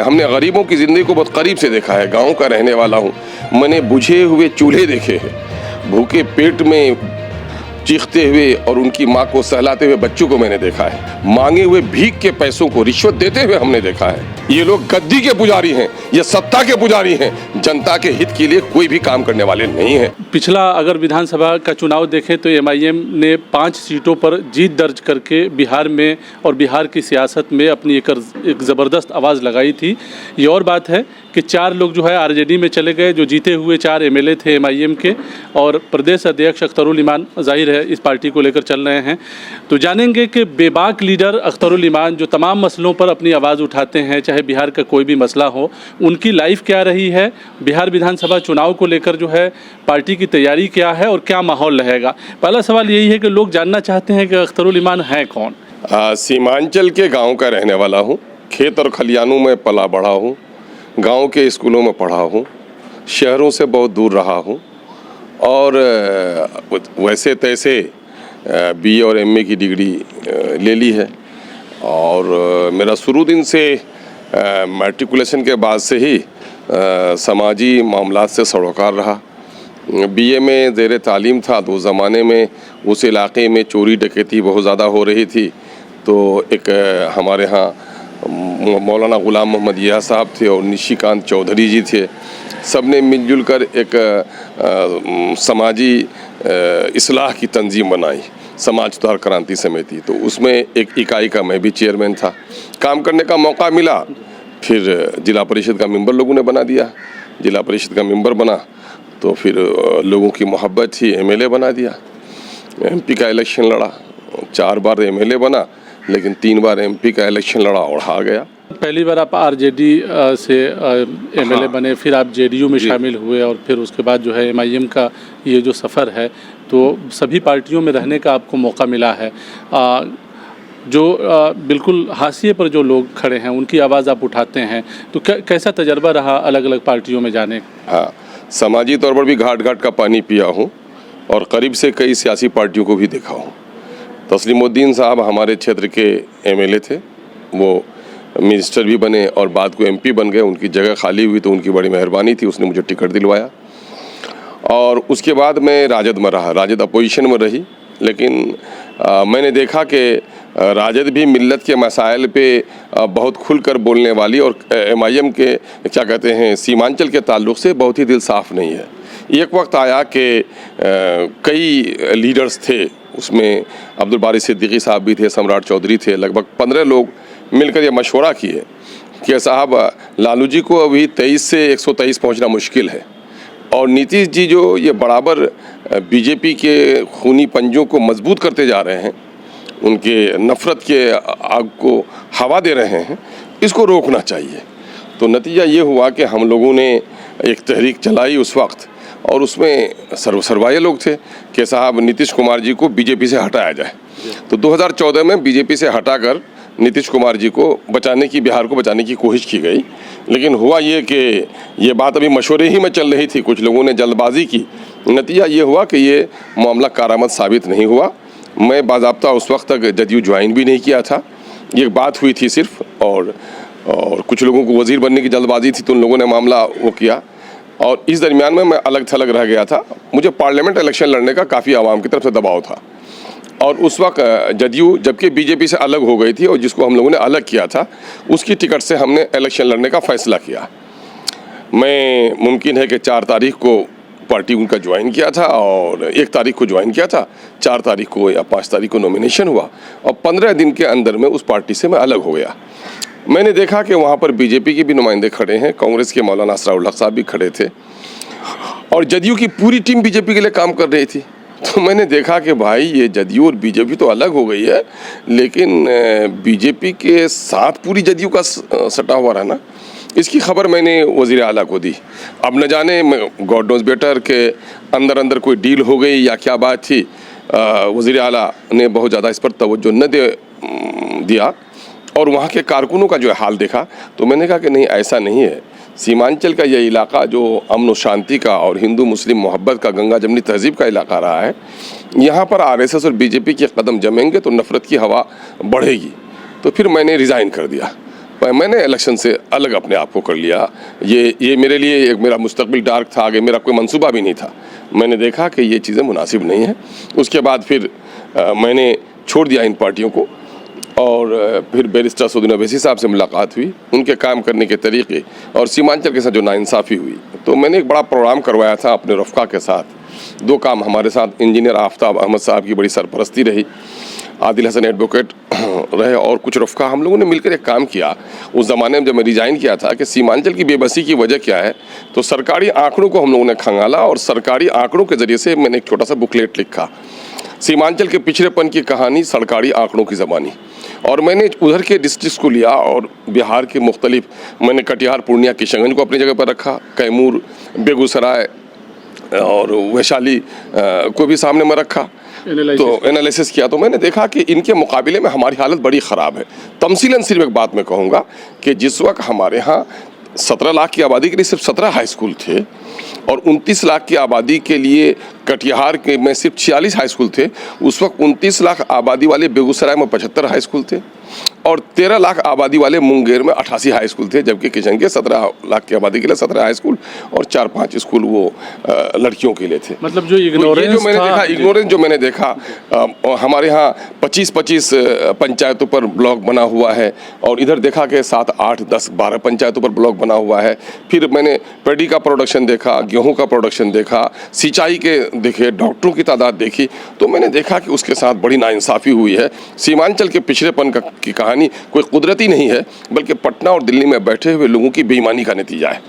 हमने गरीबों की ज़िंदगी को बहुत करीब से देखा है। गांव का रहने वाला हूँ। मैंने बुझे हुए चूल्हे देखे हैं, भूखे पेट में चीखते हुए और उनकी माँ को सहलाते हुए बच्चों को मैंने देखा है। मांगे हुए भीख के पैसों को रिश्वत देते हुए हमने देखा है। ये लोग गद्दी के पुजारी हैं, ये सत्ता के पुजारी हैं, जनता के हित के लिए कोई भी काम करने वाले नहीं हैं। पिछला अगर विधानसभा का चुनाव देखें तो एमआईएम ने 5 सीटों पर जीत दर्ज करके बिहार में और बिहार की सियासत में अपनी एक ज़बरदस्त आवाज़ लगाई थी। ये और बात है कि 4 लोग जो है आरजेडी में चले गए, जो जीते हुए 4 एमएलए थे एमआईएम के, और प्रदेश अध्यक्ष अख्तरुल ईमान जाहिर है इस पार्टी को लेकर चल रहे हैं। तो जानेंगे कि बेबाक लीडर अख्तरुल ईमान जो तमाम मसलों पर अपनी आवाज़ उठाते हैं, चाहे बिहार का कोई भी मसला हो, उनकी लाइफ क्या रही है, बिहार विधानसभा चुनाव को लेकर जो है पार्टी की तैयारी क्या है और क्या माहौल रहेगा। पहला सवाल यही है कि लोग जानना चाहते हैं कि अख्तरुल ईमान है कौन। सीमांचल के गांव का रहने वाला हूं। खेत और खलियानों में पला बढ़ा हूं, गांव के स्कूलों में पढ़ा हूं, शहरों से बहुत दूर रहा हूं और वैसे तैसे बीए और एमए की डिग्री ले ली है। और मेरा शुरू दिन से मैट्रिकुलेशन के बाद से ही समाजी मामलात से सरोकार रहा। बीए में ज़ेर तालीम था तो उस ज़माने में उस इलाके में चोरी डकैती बहुत ज़्यादा हो रही थी। तो एक हमारे यहाँ मौलाना ग़ुलाम मोहम्मद यहा साहब थे और निशिकांत चौधरी जी थे। सब ने मिलजुल कर एक समाजी इस्लाह की तंजीम बनाई, समाज सुधार क्रांति समिति। तो उसमें एक इकाई का मैं भी चेयरमैन था। काम करने का मौका मिला, फिर जिला परिषद का मेंबर लोगों ने बना दिया। जिला परिषद का मेंबर बना तो फिर लोगों की मोहब्बत थी, एमएलए बना दिया। एमपी का इलेक्शन लड़ा, 4 बार एमएलए बना, लेकिन 3 बार एमपी का इलेक्शन लड़ा और हार गया। पहली बार आप आरजेडी से एमएलए बने, फिर आप जेडीयू में शामिल हुए और फिर उसके बाद जो है एमआईएम का ये जो सफ़र है, तो सभी पार्टियों में रहने का आपको मौका मिला है। जो बिल्कुल हाशिए पर जो लोग खड़े हैं उनकी आवाज़ आप उठाते हैं, तो कैसा तजर्बा रहा अलग अलग पार्टियों में जाने? हाँ, समाजी तौर पर भी घाट घाट का पानी पिया हूँ और करीब से कई सियासी पार्टियों को भी देखा हूँ। तस्लीमुद्दीन साहब हमारे क्षेत्र के एमएलए थे, वो मिनिस्टर भी बने और बाद को एमपी बन गए। उनकी जगह खाली हुई तो उनकी बड़ी मेहरबानी थी, उसने मुझे टिकट दिलवाया। और उसके बाद मैं राजद में रहा, राजद अपोजिशन में रही। लेकिन मैंने देखा कि राजद भी मिल्लत के मसाइल पे बहुत खुलकर बोलने वाली और एमआईएम के क्या कहते हैं सीमांचल के ताल्लुक़ से बहुत ही दिल साफ़ नहीं है। एक वक्त आया कि कई लीडर्स थे, उसमें अब्दुल बारी सिद्दीकी साहब भी थे, सम्राट चौधरी थे, लगभग 15 लोग मिलकर ये मशवरा किए कि साहब लालू जी को अभी 23 से 123 पहुंचना मुश्किल है और नीतीश जी जो ये बराबर बीजेपी के खूनी पंजों को मजबूत करते जा रहे हैं, उनके नफ़रत के आग को हवा दे रहे हैं, इसको रोकना चाहिए। तो नतीजा ये हुआ कि हम लोगों ने एक तहरीक चलाई उस वक्त और उसमें सर्वाये लोग थे कि साहब नीतीश कुमार जी को बीजेपी से हटाया जाए। तो 2014 में बीजेपी से हटाकर नीतीश कुमार जी को बचाने की, बिहार को बचाने की कोशिश की गई। लेकिन हुआ ये कि ये बात अभी मशवरे ही में चल रही थी, कुछ लोगों ने जल्दबाजी की। नतीजा ये हुआ कि ये मामला कारामद साबित नहीं हुआ। मैं बाज़ाब्ता उस वक्त तक जदयू ज्वाइन भी नहीं किया था, ये बात हुई थी सिर्फ, और कुछ लोगों को वज़ीर बनने की जल्दबाजी थी तो उन लोगों ने मामला वो किया। और इस दरमियान में मैं अलग थलग रह गया था। मुझे पार्लियामेंट इलेक्शन लड़ने का काफ़ी आवाम की तरफ से दबाव था और उस वक्त जदयू जबकि बीजेपी से अलग हो गई थी और जिसको हम लोगों ने अलग किया था उसकी टिकट से हमने इलेक्शन लड़ने का फ़ैसला किया। मैं मुमकिन है कि 4 तारीख को पार्टी उनका ज्वाइन किया था और 1 तारीख को ज्वाइन किया था, 4 तारीख को या 5 तारीख को नॉमिनेशन हुआ और 15 दिन के अंदर में उस पार्टी से मैं अलग हो गया। मैंने देखा कि वहाँ पर बीजेपी के भी नुमाइंदे खड़े हैं, कांग्रेस के मौलाना असराउल हक साहब भी खड़े थे और जदयू की पूरी टीम बीजेपी के लिए काम कर रही थी। तो मैंने देखा कि भाई ये जदयू और बीजेपी तो अलग हो गई है, लेकिन बीजेपी के साथ पूरी जदयू का सटा हुआ रहना, इसकी खबर मैंने वज़ीर आला को दी। अब न जाने गॉड नोज बेटर के अंदर अंदर कोई डील हो गई या क्या बात थी, वज़ीर आला ने बहुत ज़्यादा इस पर तवज्जो न दिया और वहाँ के कारकुनों का जो हाल देखा तो मैंने कहा कि नहीं, ऐसा नहीं है। सीमांचल का ये इलाका जो अमन व शांति का और हिंदू मुस्लिम मोहब्बत का, गंगा जमनी तहजीब का इलाका रहा है, यहाँ पर आरएसएस और बीजेपी के कदम जमेंगे तो नफ़रत की हवा बढ़ेगी। तो फिर मैंने रिज़ाइन कर दिया मैंने इलेक्शन से अलग अपने आप को कर लिया। ये मेरे लिए एक मेरा मुस्तकबिल डार्क था, आगे मेरा कोई मंसूबा भी नहीं था। मैंने देखा कि ये चीज़ें मुनासिब नहीं हैं। उसके बाद फिर मैंने छोड़ दिया इन पार्टियों को और फिर बैरिस्टर असदुद्दीन अवैसी साहब से मुलाकात हुई, उनके काम करने के तरीके और सीमांचल के साथ जो नाइंसाफ़ी हुई, तो मैंने एक बड़ा प्रोग्राम करवाया था अपने रफ़्क़ा के साथ। 2 काम हमारे साथ इंजीनियर आफ्ताब अहमद साहब की बड़ी सरपरस्ती रही, आदिल हसन एडवोकेट रहे और कुछ रफ़्क़ा, हम लोगों ने मिलकर एक काम किया। उस ज़माने में जब मैं रिज़ाइन किया था कि सीमांचल की बेबसी की वजह क्या है, तो सरकारी आंकड़ों को हम लोगों ने खंगाला और सरकारी आंकड़ों के ज़रिए से मैंने एक छोटा सा बुकलेट लिखा, सीमांचल के पिछड़ेपन की कहानी सरकारी आंकड़ों की ज़बानी। और मैंने उधर के डिस्ट्रिक्ट को लिया और बिहार के मुख्तलिफ, मैंने कटिहार, पूर्णिया, किशनगंज को अपनी जगह पर रखा, कैमूर, बेगूसराय और वैशाली को भी सामने में रखा, तो एनालिसिस किया। तो मैंने देखा कि इनके मुकाबले में हमारी हालत बड़ी ख़राब है। तमसीलन सिर्फ एक बात मैं कहूँगा कि जिस वक्त हमारे यहाँ 17 लाख की आबादी के लिए सिर्फ 17 हाई स्कूल थे और 29 लाख की आबादी के लिए कटिहार के में सिर्फ 46 हाई स्कूल थे, उस वक्त 29 लाख आबादी वाले बेगूसराय में 75 हाई स्कूल थे और 13 लाख आबादी वाले मुंगेर में 88 हाई स्कूल थे, जबकि किशन के 17 लाख की आबादी के लिए 17 हाई स्कूल और 4-5 स्कूल वो लड़कियों के लिए थे। मतलब जो इग्नोरेंस जो मैंने देखा, इग्नोरेंस जो मैंने देखा, हमारे यहाँ 25-25 पंचायतों पर ब्लॉक बना हुआ है और इधर देखा कि 7, 8, 10, 12 पंचायतों पर ब्लॉक बना हुआ है। फिर मैंने पैडी का प्रोडक्शन देखा, गेहूँ का प्रोडक्शन देखा, सिंचाई के देखे, डॉक्टरों की तादाद देखी, तो मैंने देखा कि उसके साथ बड़ी नाइंसाफ़ी हुई है। सीमांचल के पिछड़ेपन की कहानी कोई कुदरती नहीं है, बल्कि पटना और दिल्ली में बैठे हुए लोगों की बेईमानी का नतीजा है।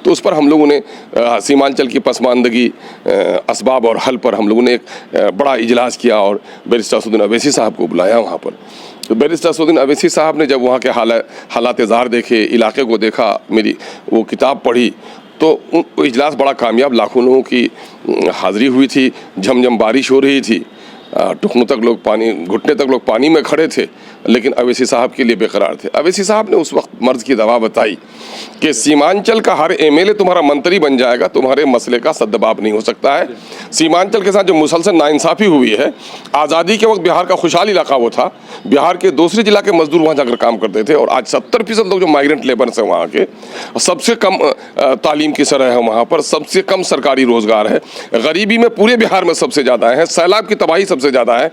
तो उस पर हम लोगों ने सीमांचल की पसमानदगी, असबाब और हल पर हम लोगों ने एक बड़ा इजलास किया और बैरिस्टर असदुद्दीन अवैसी साहब को बुलाया वहाँ पर। तो बैरिस्टर असदुद्दीन अवैसी साहब ने जब वहाँ के हालात ज़ार देखे, इलाके को देखा, मेरी वो किताब पढ़ी, तो इजलास बड़ा कामयाब, लाखों लोगों की हाज़िरी हुई थी, झमझम बारिश हो रही थी, टुकनों तक लोग पानी, घुटने तक लोग पानी में खड़े थे, लेकिन अवैसी साहब के लिए बेकरार थे। अवैसी साहब ने उस वक्त मर्ज की दवा बताई कि सीमांचल का हर एमएलए तुम्हारा मंत्री बन जाएगा, तुम्हारे मसले का सद्दबाब नहीं हो सकता है। सीमांचल के साथ जो मुसलसल नाइंसाफ़ी हुई है, आज़ादी के वक्त बिहार का खुशहाल इलाका वो था, बिहार के दूसरे जिला के मजदूर वहाँ जाकर काम करते थे और आज 70% लोग जो माइग्रेंट लेबर्स हैं वहाँ के, सबसे कम तालीम की शरह है वहाँ पर, सबसे कम सरकारी रोज़गार है, गरीबी में पूरे बिहार में सबसे ज़्यादा है, सैलाब की तबाही सबसे ज़्यादा है।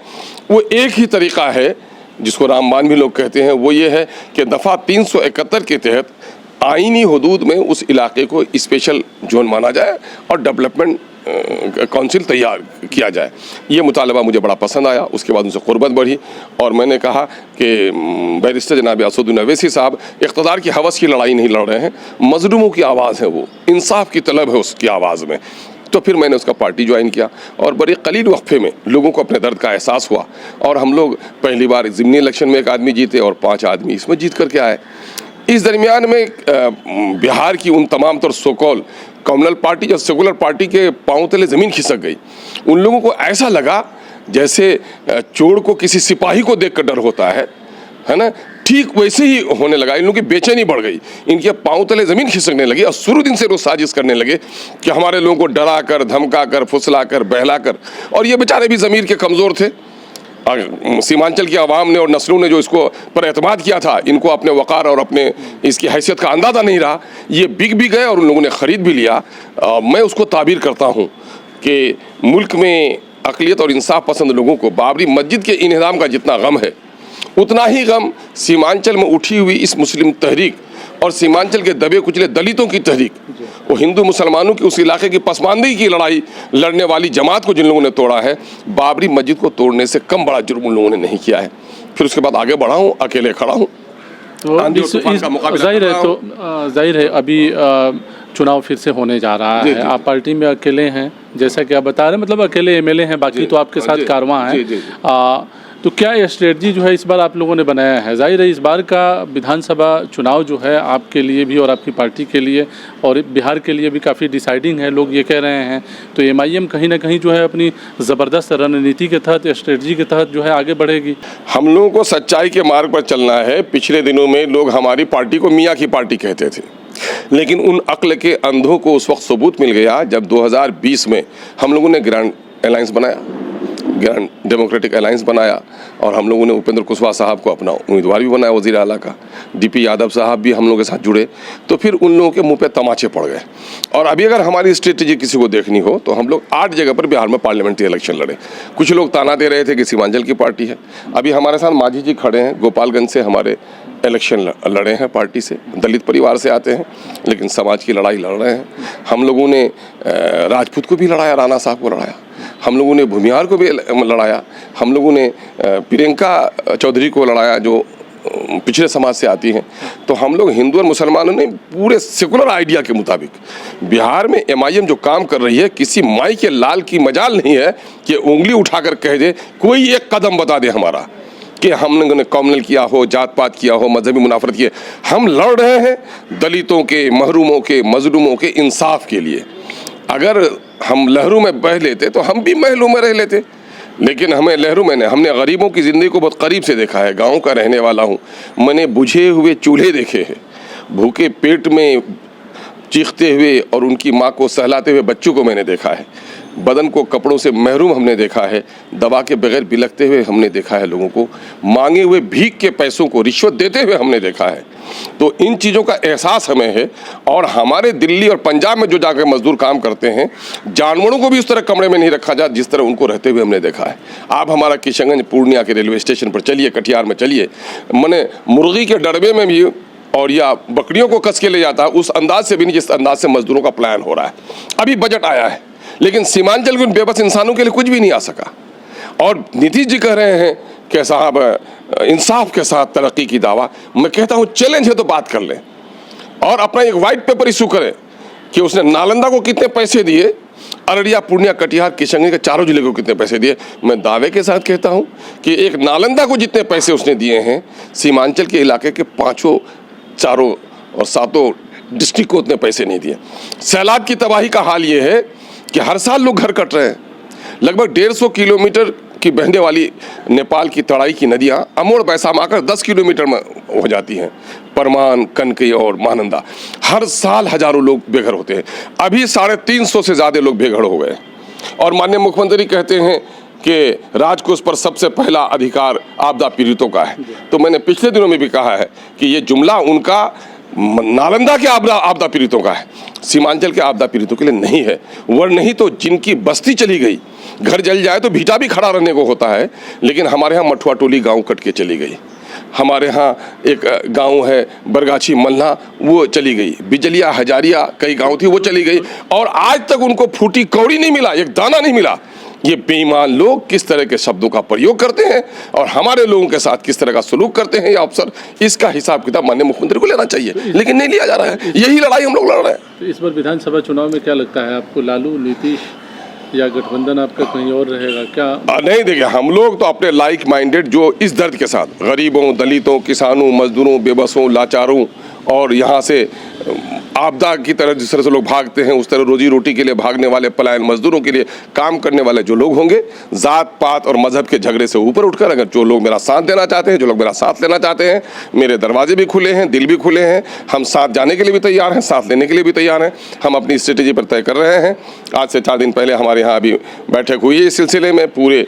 वो एक ही तरीक़ा है जिसको रामबान भी लोग कहते हैं, वो ये है कि दफ़ा 371 के तहत आईनी हदूद में उस इलाके को स्पेशल जोन माना जाए और डेवलपमेंट काउंसिल तैयार किया जाए। ये मुतालबा मुझे बड़ा पसंद आया। उसके बाद उनसे क़ुर्बत बढ़ी और मैंने कहा कि बैरिस्टर जनाब असदुद्दीन अवैसी साहब इक़्तिदार की हवस की लड़ाई नहीं लड़ रहे हैं, मज़लूमों की आवाज़ है, वो इंसाफ की तलब है उसकी आवाज़ में। तो फिर मैंने उसका पार्टी ज्वाइन किया और बड़े कलील वक्फे में लोगों को अपने दर्द का एहसास हुआ और हम लोग पहली बार ज़िमनी इलेक्शन में 1 आदमी जीते और 5 आदमी इसमें जीत करके आए। इस दरमियान में बिहार की उन तमाम तर सोकॉल कम्युनल पार्टी या सेकुलर पार्टी के पाँव तले ज़मीन खिसक गई। उन लोगों को ऐसा लगा जैसे चोर को किसी सिपाही को देख कर डर होता है ना, ठीक वैसे ही होने लगा। इन लोगों की बेचैनी बढ़ गई, इनके पाँव तले ज़मीन खिसकने लगी और शुरू दिन से वो साजिश करने लगे कि हमारे लोगों को डरा कर, धमका कर, फुसला कर, बहला कर, और ये बेचारे भी ज़मीर के कमज़ोर थे। सीमांचल की आवाम ने और नस्लों ने जो इसको पर एतमाद किया था, इनको अपने वक़ार और अपने इसकी हैसियत का अंदाज़ा नहीं रहा, ये बिक भी गए और उन लोगों ने ख़रीद भी लिया। मैं उसको ताबीर करता हूँ कि मुल्क में अक़लियत और इंसाफ पसंद लोगों को बाबरी मस्जिद के इन्हदाम का जितना गम है, उतना ही गम सीमांचल में उठी हुई इस मुस्लिम तहरीक और सीमांचल के दबे कुचले दलितों की तहरीक, वो हिंदू मुसलमानों की उस इलाके की पसमानदगी की लड़ाई लड़ने वाली जमात को जिन लोगों ने तोड़ा है, बाबरी मस्जिद को तोड़ने से कम बड़ा जुर्म उन लोगों ने नहीं किया है। फिर उसके बाद आगे बढ़ा हूँ, अकेले खड़ा हूँ। जाहिर है अभी चुनाव फिर से होने जा रहा है, आप पार्टी में अकेले हैं जैसा कि आप बता रहे हैं, मतलब अकेले एमएलए हैं, बाकी तो आपके साथ कारवां है। तो क्या स्ट्रेटजी जो है इस बार आप लोगों ने बनाया है? जाहिर है इस बार का विधानसभा चुनाव जो है आपके लिए भी और आपकी पार्टी के लिए और बिहार के लिए भी काफ़ी डिसाइडिंग है, लोग ये कह रहे हैं। तो एमआईएम कहीं ना कहीं जो है अपनी ज़बरदस्त रणनीति के तहत, स्ट्रेटजी के तहत जो है आगे बढ़ेगी। हम लोगों को सच्चाई के मार्ग पर चलना है। पिछले दिनों में लोग हमारी पार्टी को मियाँ की पार्टी कहते थे, लेकिन उन अक्ल के अंधों को उस वक्त सबूत मिल गया जब 2020 में हम लोगों ने ग्रैंड अलायंस बनाया। ग्रैंड डेमोक्रेटिक अलायंस बनाया और हम लोगों ने उपेंद्र कुशवाहा साहब को अपना उम्मीदवार भी बनाया वज़ीर आला का। डीपी यादव साहब भी हम लोगों के साथ जुड़े, तो फिर उन लोगों के मुंह पे तमाचे पड़ गए। और अभी अगर हमारी स्ट्रेटेजी किसी को देखनी हो तो हम लोग 8 जगह पर बिहार में पार्लियामेंट्री इलेक्शन लड़े। कुछ लोग ताना दे रहे थे कि सीमांचल की पार्टी है। अभी हमारे साथ मांझी जी खड़े हैं, गोपालगंज से हमारे इलेक्शन लड़े हैं पार्टी से, दलित परिवार से आते हैं, लेकिन समाज की लड़ाई लड़ रहे हैं। हम लोगों ने राजपूत को भी लड़ाया, राणा साहब को लड़ाया, हम लोगों ने भूमिहार को भी लड़ाया, हम लोगों ने प्रियंका चौधरी को लड़ाया जो पिछड़े समाज से आती हैं। तो हम लोग हिंदू और मुसलमानों ने पूरे सेकुलर आइडिया के मुताबिक बिहार में MIM जो काम कर रही है, किसी माई के लाल की मजाल नहीं है कि उंगली उठाकर कह दे, कोई एक कदम बता दे हमारा कि हमने कॉम्युनल किया हो, जात पात किया हो, मजहबी मुनाफरत किए। हम लड़ रहे हैं दलितों के, महरूमों के, मजलूमों के इंसाफ के लिए। अगर हम लहरूं में बह लेते तो हम भी महलों में रह लेते, लेकिन हमें लहरूं में नहीं, हमने गरीबों की ज़िंदगी को बहुत करीब से देखा है। गांव का रहने वाला हूँ, मैंने बुझे हुए चूल्हे देखे हैं, भूखे पेट में चीखते हुए और उनकी माँ को सहलाते हुए बच्चों को मैंने देखा है, बदन को कपड़ों से महरूम हमने देखा है, दवा के बगैर बिलखते हुए हमने देखा है, लोगों को मांगे हुए भीख के पैसों को रिश्वत देते हुए हमने देखा है। तो इन चीज़ों का एहसास हमें है। और हमारे दिल्ली और पंजाब में जो जाकर मजदूर काम करते हैं, जानवरों को भी उस तरह कमरे में नहीं रखा जाता जिस तरह उनको रहते हुए हमने देखा है। आप हमारा किशनगंज पूर्णिया के रेलवे स्टेशन पर चलिए, कटिहार में चलिए, मैंने मुर्गी के डरबे में भी और या बकरियों को कस के ले जाता है, उस अंदाज से भी नहीं जिस अंदाज से मजदूरों का प्लान हो रहा है। अभी बजट आया है, लेकिन सीमांचल के उन बेबस इंसानों के लिए कुछ भी नहीं आ सका। और नीतीश जी कह रहे हैं कि साहब इंसाफ के साथ तरक्की की दावा। मैं कहता हूँ चैलेंज है तो बात कर लें और अपना एक वाइट पेपर इशू करें कि उसने नालंदा को कितने पैसे दिए, अररिया, पूर्णिया, कटिहार, किशनगंज के चारों जिले को कितने पैसे दिए। मैं दावे के साथ कहता हूँ कि एक नालंदा को जितने पैसे उसने दिए हैं, सीमांचल के इलाके के 5 चारों और 7 डिस्ट्रिक्ट को उतने पैसे नहीं दिए। सैलाब की तबाही का हाल ये है कि हर साल लोग घर कट रहे हैं। लगभग 150 किलोमीटर की बहने वाली नेपाल की तराई की नदियां अमोड़ बैसाम आकर 10 किलोमीटर में हो जाती हैं। परमान, कनकई और महानंदा, हर साल हजारों लोग बेघर होते हैं। अभी 350 से ज़्यादा लोग बेघर हो गए। और माननीय मुख्यमंत्री कहते हैं कि राजकोष पर सबसे पहला अधिकार आपदा पीड़ितों का है। तो मैंने पिछले दिनों में भी कहा है कि ये जुमला उनका नालंदा के आपदा पीड़ितों का है, सीमांचल के आपदा पीड़ितों के लिए नहीं है। वह नहीं तो जिनकी बस्ती चली गई, घर जल जाए तो भीटा भी खड़ा रहने को होता है, लेकिन हमारे यहाँ मठुआ टोली गांव कट के चली गई। हमारे यहाँ एक गांव है बरगाछी मल्ला, वो चली गई। बिजलिया, हजारिया कई गांव थी, वो चली गई। और आज तक उनको फूटी कौड़ी नहीं मिला, एक दाना नहीं मिला। ये बेईमान लोग किस तरह के शब्दों का प्रयोग करते हैं और हमारे लोगों के साथ किस तरह का सलूक करते हैं ये अफसर, इसका हिसाब किताब माननीय मुख्यमंत्री को लेना चाहिए, लेकिन नहीं लिया जा रहा है। यही लड़ाई हम लोग लड़ रहे हैं। तो इस बार विधानसभा चुनाव में क्या लगता है आपको, लालू, नीतीश या गठबंधन आपका कहीं और रहेगा क्या? नहीं, देखिए, हम लोग तो अपने लाइक माइंडेड जो इस दर्द के साथ गरीबों, दलितों, किसानों, मजदूरों, बेबसों, लाचारों और यहाँ से आपदा की तरह जिस तरह से लोग भागते हैं, उस तरह रोजी रोटी के लिए भागने वाले पलायन मजदूरों के लिए काम करने वाले जो लोग होंगे, जात पात और मजहब के झगड़े से ऊपर उठकर अगर जो लोग मेरा साथ देना चाहते हैं, जो लोग मेरा साथ लेना चाहते हैं, मेरे दरवाजे भी खुले हैं, दिल भी खुले हैं। हम साथ जाने के लिए भी तैयार हैं, साथ लेने के लिए भी तैयार हैं। हम अपनी स्ट्रेटेजी पर तय कर रहे हैं। आज से 4 दिन पहले हमारे यहाँ अभी बैठक हुई है इस सिलसिले में। पूरे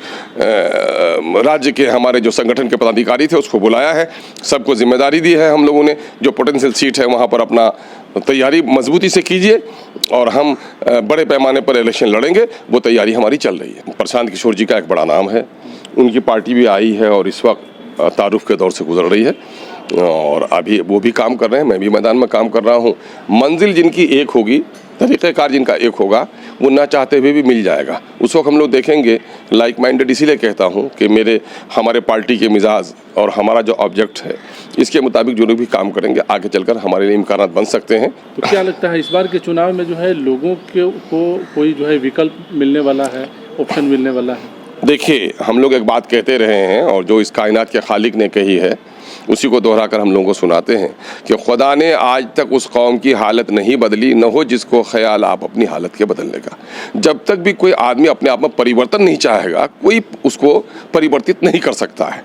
राज्य के हमारे जो संगठन के पदाधिकारी थे उसको बुलाया है, सबको जिम्मेदारी दी है हम लोगों ने। जो पोटेंशियल सीट है वहाँ पर अपना तैयारी मजबूती से कीजिए और हम बड़े पैमाने पर इलेक्शन लड़ेंगे, वो तैयारी हमारी चल रही है। प्रशांत किशोर जी का एक बड़ा नाम है, उनकी पार्टी भी आई है और इस वक्त तारुफ के दौर से गुजर रही है और अभी वो भी काम कर रहे हैं, मैं भी मैदान में काम कर रहा हूँ। मंजिल जिनकी एक होगी, तरीक़ेकार जिनका एक होगा, वो ना चाहते हुए भी मिल जाएगा। उस वक्त हम लोग देखेंगे। लाइक माइंडेड इसीलिए कहता हूँ कि हमारे पार्टी के मिजाज और हमारा जो ऑब्जेक्ट है, इसके मुताबिक जो लोग भी काम करेंगे, आगे चलकर हमारे लिए इम्कान बन सकते हैं। तो क्या लगता है इस बार के चुनाव में जो है लोगों को कोई जो है विकल्प मिलने वाला है, ऑप्शन मिलने वाला है? देखिए, हम लोग एक बात कहते रहे हैं और जो इस कायनात के खालिक ने कही है उसी को दोहराकर हम लोगों को सुनाते हैं कि खुदा ने आज तक उस कौम की हालत नहीं बदली, न हो जिसको ख्याल आप अपनी हालत के बदलने का। जब तक भी कोई आदमी अपने आप में परिवर्तन नहीं चाहेगा, कोई उसको परिवर्तित नहीं कर सकता है।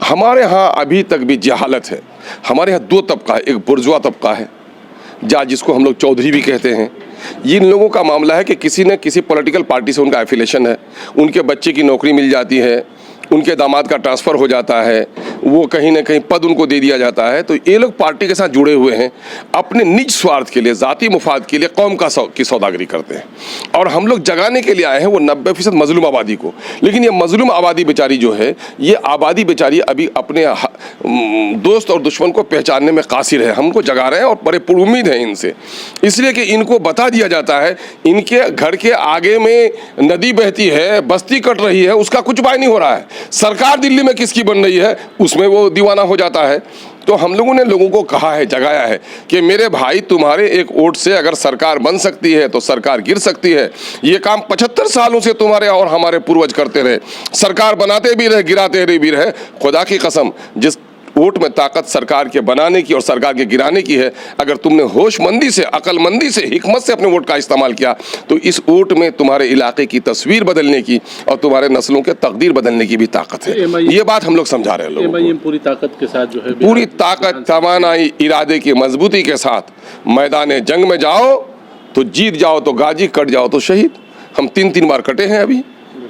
हमारे यहाँ अभी तक भी जहालत है। हमारे यहाँ 2 तबका है, एक बुर्जुआ तबका है जिसको हम लोग चौधरी भी कहते हैं, ये इन लोगों का मामला है कि किसी न किसी पॉलिटिकल पार्टी से उनका एफिलेशन है, उनके बच्चे की नौकरी मिल जाती है, उनके दामाद का ट्रांसफ़र हो जाता है, वो कहीं ना कहीं पद उनको दे दिया जाता है। तो ये लोग पार्टी के साथ जुड़े हुए हैं, अपने निज स्वार्थ के लिए, ज़ाती मुफाद के लिए कौम की सौदागरी करते हैं। और हम लोग जगाने के लिए आए हैं वो 90% मजलूम आबादी को। लेकिन ये मजलूम आबादी बेचारी जो है, ये आबादी बेचारी अभी अपने दोस्त और दुश्मन को पहचानने में कासिर है। हमको जगा रहे हैं और बड़े पुरुम्मीद हैं इनसे, इसलिए कि इनको बता दिया जाता है इनके घर के आगे में नदी बहती है, बस्ती कट रही है, उसका कुछ उपाय नहीं हो रहा है। सरकार दिल्ली में किसकी बन रही है उसमें वो दीवाना हो जाता है। तो हम लोगों ने लोगों को कहा है, जगाया है कि मेरे भाई तुम्हारे एक वोट से अगर सरकार बन सकती है तो सरकार गिर सकती है। ये काम 75 सालों से तुम्हारे और हमारे पूर्वज करते रहे, सरकार बनाते भी रहे, गिराते भी रहे। खुदा की कसम, जिस वोट में ताकत सरकार के बनाने की और सरकार के गिराने की है, अगर तुमने होशमंदी से, अकलमंदी से, हिकमत से अपने वोट का इस्तेमाल किया तो इस वोट में तुम्हारे इलाके की तस्वीर बदलने की और तुम्हारे नस्लों के तकदीर बदलने की भी ताकत है। ये बात हम लोग समझा रहे हैं लोगों को। पूरी ताकत के साथ जो है, पूरी ताकत, तवानाई, इरादे की मजबूती के साथ मैदान जंग में जाओ तो जीत जाओ तो गाजी, कट जाओ तो शहीद। हम 3 बार कटे हैं अभी,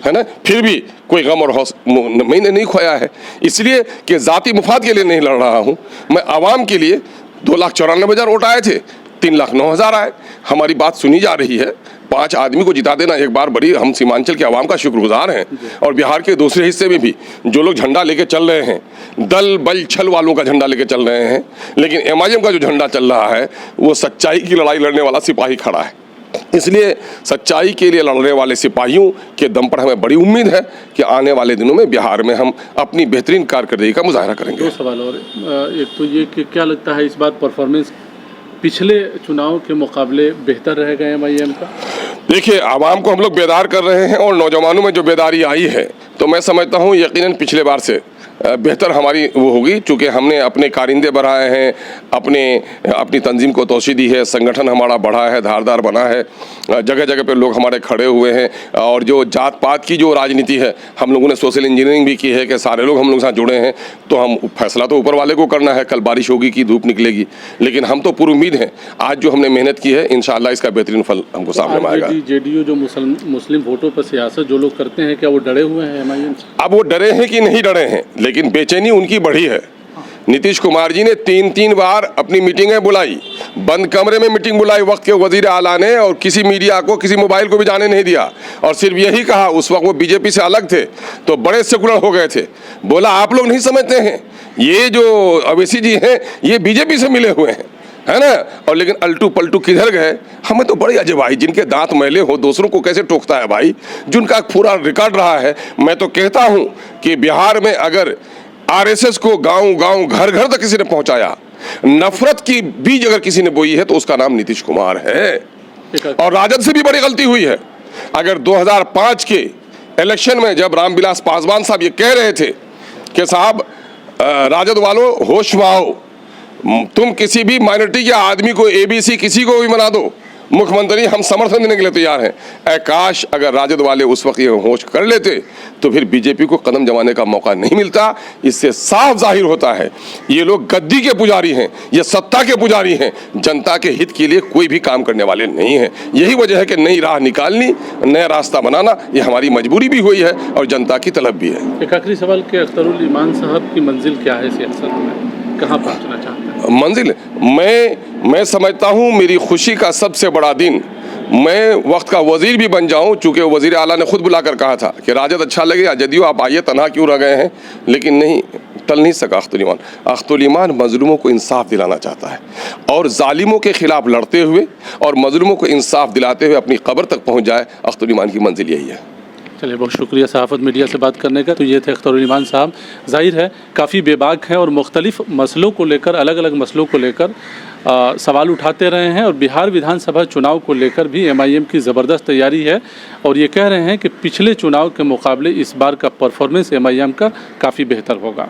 है ना, फिर भी कोई गम और मैंने नहीं खोया है, इसलिए कि ज़ाती मुफाद के लिए नहीं लड़ रहा हूँ मैं। आवाम के लिए 2,94,000 वोट आए थे, 3,09,000 आए। हमारी बात सुनी जा रही है। 5 आदमी को जिता देना एक बार बड़ी, हम सीमांचल के आवाम का शुक्रगुजार हैं। और बिहार के दूसरे हिस्से में भी जो लोग झंडा लेके चल रहे हैं, दल बल छल वालों का झंडा लेके चल रहे हैं, लेकिन MIM का जो झंडा चल रहा है वो सच्चाई की लड़ाई लड़ने वाला सिपाही खड़ा है। इसलिए सच्चाई के लिए लड़ने वाले सिपाहियों के दम पर हमें बड़ी उम्मीद है कि आने वाले दिनों में बिहार में हम अपनी बेहतरीन कारकर्दगी का मुजाहरा करेंगे। 2 सवाल और, एक तो ये कि क्या लगता है इस बार परफॉर्मेंस पिछले चुनाव के मुकाबले बेहतर रहेगा MIM का? देखिए, आवाम को हम लोग बेदार कर रहे हैं और नौजवानों में जो बेदारी आई है तो मैं समझता हूँ यकीनन पिछले बार से बेहतर हमारी वो होगी, चूँकि हमने अपने कारिंदे बढ़ाए हैं, अपनी तंजीम को तोशी दी है, संगठन हमारा बढ़ा है, धारदार बना है, जगह जगह पे लोग हमारे खड़े हुए हैं। और जो जात पात की जो राजनीति है, हम लोगों ने सोशल इंजीनियरिंग भी की है कि सारे लोग हम लोग साथ जुड़े हैं। तो हम फैसला तो ऊपर वाले को करना है, कल बारिश होगी कि धूप निकलेगी, लेकिन हम तो पूरी उम्मीद हैं आज जो हमने मेहनत की है इंशाल्लाह इसका बेहतरीन फल हमको सामने में आएगा। JDU जो मुस्लिम वोटों पर सियासत जो लोग करते हैं, क्या वो डरे हुए हैं MIM से? अब वो डरे हैं कि नहीं डरे हैं, लेकिन बेचैनी उनकी बढ़ी है। नीतीश कुमार जी ने 3 बार अपनी मीटिंगें बुलाई, बंद कमरे में मीटिंग बुलाई वक्त के वजीर आला ने, और किसी मीडिया को, किसी मोबाइल को भी जाने नहीं दिया। और सिर्फ यही कहा, उस वक्त वो बीजेपी से अलग थे तो बड़े सेकुलर हो गए थे, बोला आप लोग नहीं समझते हैं ये जो अवैसी जी हैं ये बीजेपी से मिले हुए हैं, है ना। और लेकिन अल्टू पलटू किधर गए, हमें तो बड़ी अजब भाई, जिनके दांत मैले हो दूसरों को कैसे टोकता है भाई, जिनका पूरा रिकॉर्ड रहा है। मैं तो कहता हूं कि बिहार में अगर RSS को गांव गांव घर घर तक किसी ने पहुंचाया, नफरत की बीज अगर किसी ने बोई है तो उसका नाम नीतीश कुमार है। और राजद से भी बड़ी गलती हुई है। अगर 2005 के इलेक्शन में जब रामविलास पासवान साहब ये कह रहे थे कि साहब राजद वालों होश में आओ, तुम किसी भी माइनॉरिटी के आदमी को ABC किसी को भी बना दो मुख्यमंत्री, हम समर्थन देने के लिए तैयार हैं। काश अगर राजद वाले उस वक्त ये होश कर लेते तो फिर बीजेपी को कदम जमाने का मौका नहीं मिलता। इससे साफ जाहिर होता है ये लोग गद्दी के पुजारी हैं, ये सत्ता के पुजारी हैं, जनता के हित के लिए कोई भी काम करने वाले नहीं हैं। यही वजह है कि नई राह निकालनी, नया रास्ता बनाना ये हमारी मजबूरी भी हुई है और जनता की तलब भी है। एक आखिरी सवाल कि अख्तरुल ईमान साहब की मंजिल क्या है सियासत में, कहाँ पहुँचना चाहते हैं? मंजिल मैं समझता हूँ मेरी खुशी का सबसे बड़ा दिन मैं वक्त का वजीर भी बन जाऊं, चूँकि वजीर आला ने खुद बुलाकर कहा था कि राजद अच्छा लगे या जदयू आप आइए, तनहा क्यों रह गए हैं, लेकिन नहीं, टल नहीं सका अख्तरुल ईमान मजलूमों को इंसाफ दिलाना चाहता है और जालिमों के खिलाफ लड़ते हुए और मजलूमों को इंसाफ दिलाते हुए अपनी कब्र तक पहुँच जाए। अख्तरुल ईमान की मंजिल यही है। चलिए, बहुत शुक्रिया सहाफ़त मीडिया से बात करने का। तो ये थे अख्तरुल ईमान साहब, जाहिर है काफ़ी बेबाक हैं और मुख्तलिफ़ मसलों को लेकर, अलग अलग मसलों को लेकर सवाल उठाते रहे हैं। और बिहार विधानसभा चुनाव को लेकर भी MIM की ज़बरदस्त तैयारी है और ये कह रहे हैं कि पिछले चुनाव के मुकाबले इस बार का परफॉर्मेंस MIM का काफ़ी बेहतर होगा।